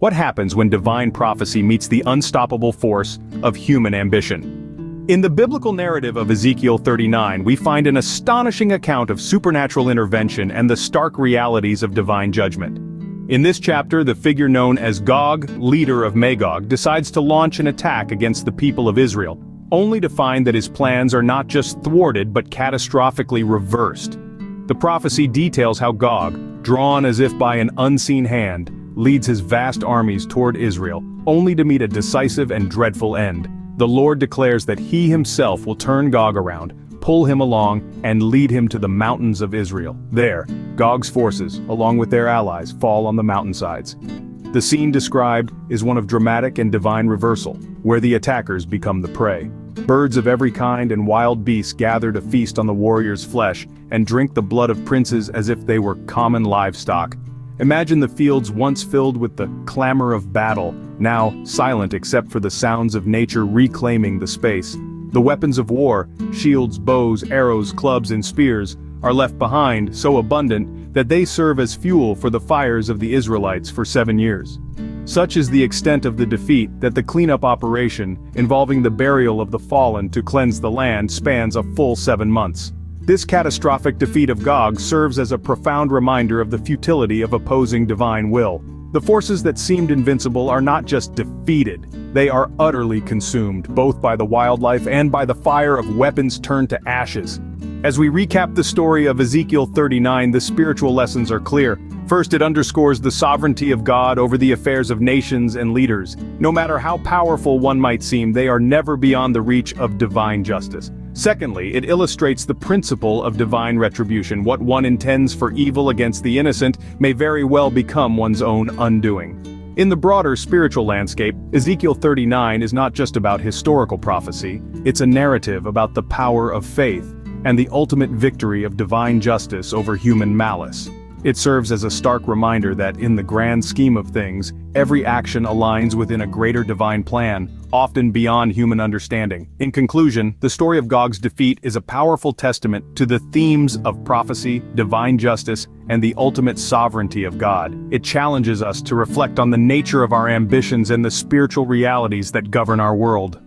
What happens when divine prophecy meets the unstoppable force of human ambition? In the biblical narrative of Ezekiel 39, we find an astonishing account of supernatural intervention and the stark realities of divine judgment. In this chapter, the figure known as Gog, leader of Magog, decides to launch an attack against the people of Israel, only to find that his plans are not just thwarted but catastrophically reversed. The prophecy details how Gog, drawn as if by an unseen hand, leads his vast armies toward Israel, only to meet a decisive and dreadful end. The Lord declares that he himself will turn Gog around, pull him along, and lead him to the mountains of Israel. There, Gog's forces, along with their allies, fall on the mountainsides. The scene described is one of dramatic and divine reversal, where the attackers become the prey. Birds of every kind and wild beasts gather to feast on the warrior's flesh and drink the blood of princes as if they were common livestock. Imagine the fields once filled with the clamor of battle, now silent except for the sounds of nature reclaiming the space. The weapons of war, shields, bows, arrows, clubs, and spears, are left behind, so abundant that they serve as fuel for the fires of the Israelites for 7 years. Such is the extent of the defeat that the cleanup operation, involving the burial of the fallen to cleanse the land, spans a full 7 months. This catastrophic defeat of Gog serves as a profound reminder of the futility of opposing divine will. The forces that seemed invincible are not just defeated, they are utterly consumed, both by the wildlife and by the fire of weapons turned to ashes. As we recap the story of Ezekiel 39, the spiritual lessons are clear. First, it underscores the sovereignty of God over the affairs of nations and leaders. No matter how powerful one might seem, they are never beyond the reach of divine justice. Secondly, it illustrates the principle of divine retribution. What one intends for evil against the innocent may very well become one's own undoing. In the broader spiritual landscape, Ezekiel 39 is not just about historical prophecy, it's a narrative about the power of faith and the ultimate victory of divine justice over human malice. It serves as a stark reminder that, in the grand scheme of things, every action aligns within a greater divine plan, often beyond human understanding. In conclusion, the story of Gog's defeat is a powerful testament to the themes of prophecy, divine justice, and the ultimate sovereignty of God. It challenges us to reflect on the nature of our ambitions and the spiritual realities that govern our world.